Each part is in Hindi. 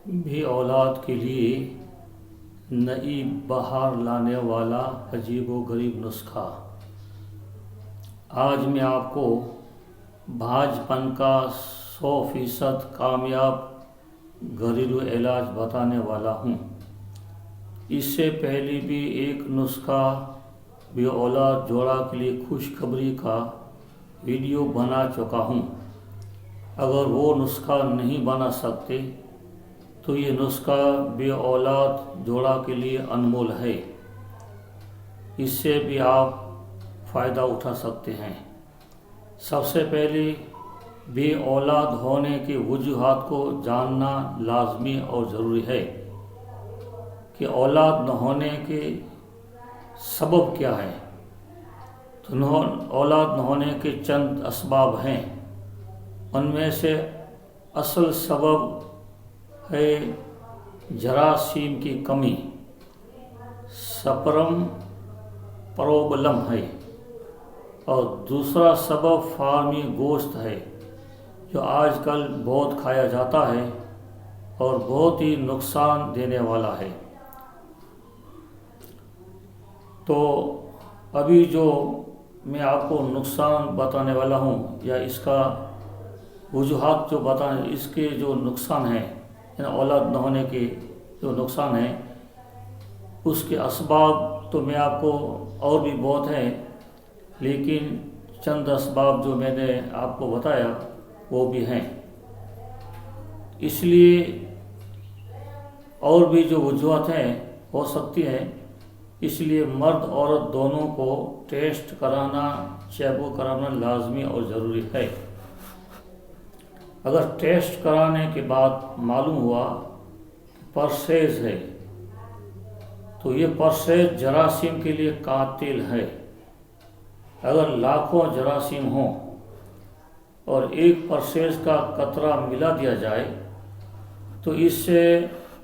भी औलाद के लिए नई बहार लाने वाला अजीबोगरीब नुस्खा। आज मैं आपको भाजपन का 100% कामयाब घरेलू इलाज बताने वाला हूँ। इससे पहले भी एक नुस्खा भी औलाद जोड़ा के लिए खुशखबरी का वीडियो बना चुका हूँ। अगर वो नुस्खा नहीं बना सकते तो ये नुस्खा बे औलाद जोड़ा के लिए अनमोल है। इससे भी आप फ़ायदा उठा सकते हैं। सबसे पहले बे औलाद होने के वजूहात को जानना लाजमी और ज़रूरी है कि औलाद न होने के सबब क्या है। तो औलाद न होने के चंद असबाब हैं। उनमें से असल सबब है जरासीम की कमी, स्पर्म प्रॉब्लम है, और दूसरा सबब फार्मी गोश्त है जो आजकल बहुत खाया जाता है और बहुत ही नुकसान देने वाला है। तो अभी जो मैं आपको नुकसान बताने वाला हूँ या इसका वजूहात जो बताने, इसके जो नुकसान हैं, औलाद न होने के जो नुकसान हैं, उसके असबाब तो मैं आपको और भी बहुत हैं, लेकिन चंद असबाब जो मैंने आपको बताया वो भी हैं। इसलिए और भी जो वजूहत हैं हो सकती हैं, इसलिए मर्द औरत दोनों को टेस्ट कराना, चेकअप कराना लाजमी और ज़रूरी है। अगर टेस्ट कराने के बाद मालूम हुआ कि परसेज है तो ये परसेज जरासीम के लिए कातिल है। अगर लाखों जरासीम हों और एक परसेज का कतरा मिला दिया जाए तो इससे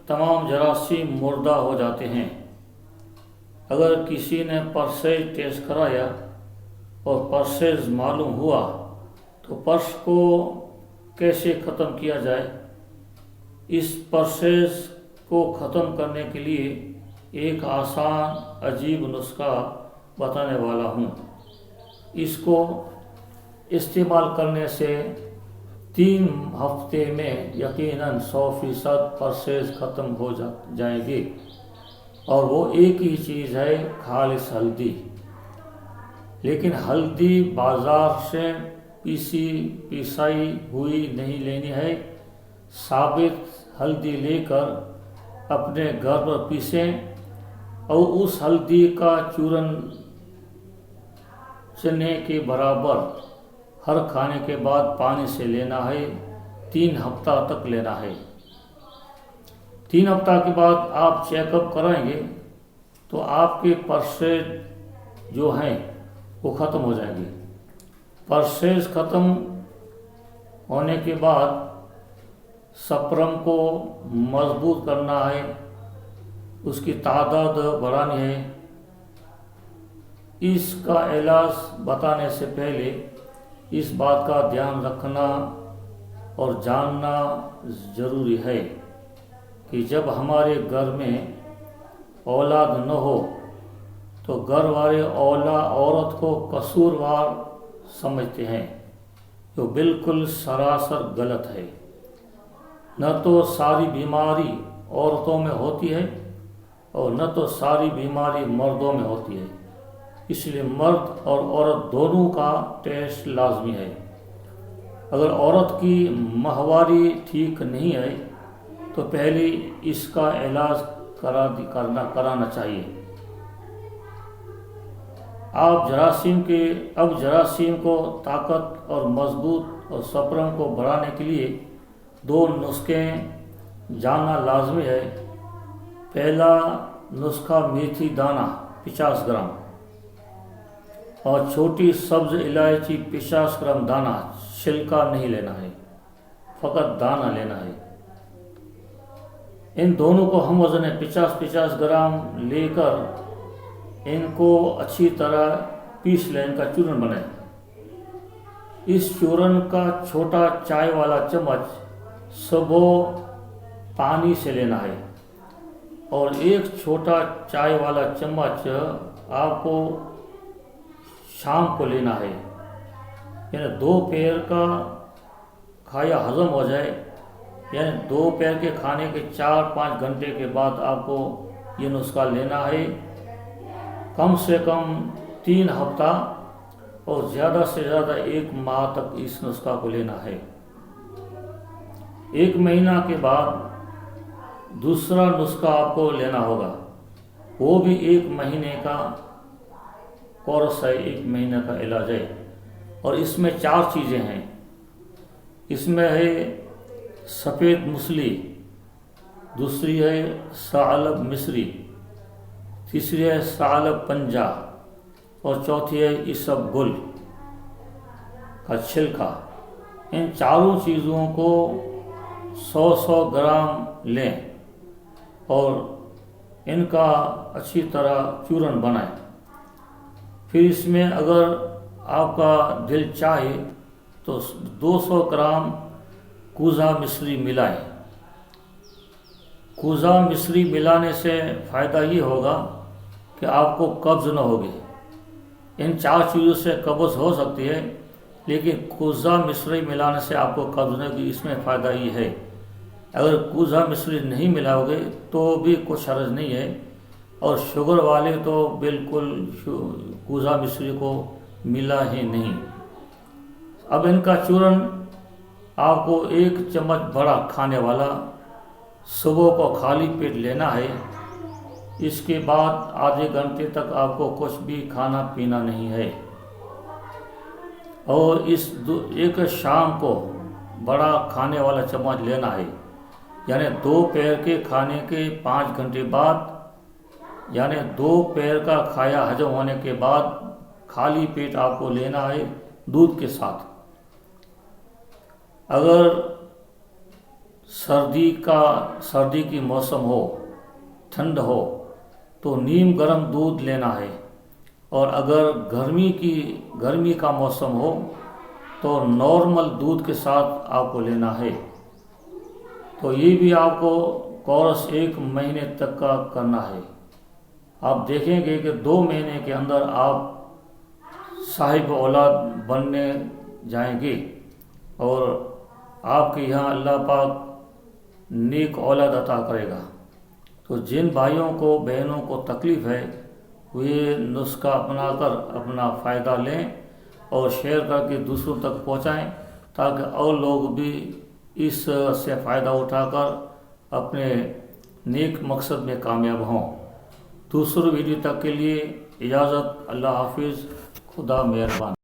तमाम जरासीम मुर्दा हो जाते हैं। अगर किसी ने परसेज टेस्ट कराया और परसेज मालूम हुआ तो पर्स को कैसे ख़त्म किया जाए, इस परसेज को ख़त्म करने के लिए एक आसान अजीब नुस्खा बताने वाला हूँ। इसको इस्तेमाल करने से 3 हफ्ते में यकीनन 100% परसेज ख़त्म हो जाएंगे। और वो एक ही चीज़ है, खालिस हल्दी। लेकिन हल्दी बाज़ार से पिसाई हुई नहीं लेनी है। साबित हल्दी लेकर अपने घर पर पीसें और उस हल्दी का चूरन चने के बराबर हर खाने के बाद पानी से लेना है। 3 हफ्ता तक लेना है। 3 हफ्ता के बाद आप चेकअप कराएंगे तो आपके परसेज जो हैं वो ख़त्म हो जाएंगे। परसेज ख़त्म होने के बाद स्पर्म को मजबूत करना है, उसकी तादाद बढ़ानी है। इसका इलाज बताने से पहले इस बात का ध्यान रखना और जानना ज़रूरी है कि जब हमारे घर में औलाद न हो तो घर वाले औरत को कसूरवार समझते हैं, जो बिल्कुल सरासर गलत है। न तो सारी बीमारी औरतों में होती है और न तो सारी बीमारी मर्दों में होती है। इसलिए मर्द और औरत दोनों का टेस्ट लाजमी है। अगर औरत की माहवारी ठीक नहीं है तो पहले इसका इलाज कराना चाहिए। अब जरासीम को ताकत और मजबूत और स्पर्म को बढ़ाने के लिए 2 नुस्खे जानना लाजमी है। पहला नुस्खा मेथी दाना 50 ग्राम और छोटी सब्ज इलायची 50 ग्राम दाना, छिलका नहीं लेना है, फ़कत दाना लेना है। इन दोनों को हम वज़न 50-50 ग्राम लेकर इनको अच्छी तरह पीस लें, इनका चूरन बनाएं। इस चूरन का छोटा चाय वाला चम्मच सुबह पानी से लेना है और एक छोटा चाय वाला चम्मच आपको शाम को लेना है। यानी दोपहर का खाया हजम हो जाए, यानी दोपहर के खाने के 4-5 घंटे के बाद आपको ये नुस्खा लेना है। कम से कम 3 हफ्ता और ज़्यादा से ज़्यादा 1 माह तक इस नुस्खा को लेना है। 1 महीना के बाद दूसरा नुस्खा आपको लेना होगा, वो भी 1 महीने का कोर्स है, 1 महीने का इलाज है। और इसमें 4 चीज़ें हैं। इसमें है सफ़ेद मूसली, दूसरी है सालब मिस्री, तीसरी है सालब पंजा और चौथी है इसब गुल का छिलका। इन चारों चीज़ों को 100-100 ग्राम लें और इनका अच्छी तरह चूर्ण बनाएं। फिर इसमें अगर आपका दिल चाहे तो 200 ग्राम कूजा मिश्री मिलाएं। कूजा मिश्री मिलाने से फ़ायदा ये होगा कि आपको कब्ज़ न होगी। इन 4 चीज़ों से कब्ज़ हो सकती है, लेकिन कूजा मिश्री मिलाने से आपको कब्ज़ नहीं होगी। इसमें फ़ायदा ये है, अगर कूजा मिश्री नहीं मिलाओगे तो भी कुछ हर्ज नहीं है। और शुगर वाले तो बिल्कुल कूजा मिश्री को मिला ही नहीं। अब इनका चूर्ण आपको 1 चम्मच बड़ा खाने वाला सुबह को खाली पेट लेना है। इसके बाद आधे घंटे तक आपको कुछ भी खाना पीना नहीं है। और एक शाम को बड़ा खाने वाला चम्मच लेना है, यानी दोपहर के खाने के 5 घंटे बाद, यानी दोपहर का खाया हजम होने के बाद खाली पेट आपको लेना है दूध के साथ। अगर सर्दी की मौसम हो, ठंड हो, तो नीम गर्म दूध लेना है। और अगर गर्मी का मौसम हो तो नॉर्मल दूध के साथ आपको लेना है। तो ये भी आपको कोर्स 1 महीने तक का करना है। आप देखेंगे कि 2 महीने के अंदर आप साहिब औलाद बनने जाएंगे और आपके यहाँ अल्लाह पाक नेक औलाद अता करेगा। तो जिन भाइयों को बहनों को तकलीफ़ है वे नुस्खा अपनाकर अपना फ़ायदा लें और शेयर करके दूसरों तक पहुँचाएं, ताकि और लोग भी इस से फ़ायदा उठाकर अपने नेक मकसद में कामयाब हों। दूसरे वीडियो तक के लिए इजाज़त। अल्लाह हाफिज़। खुदा मेहरबान।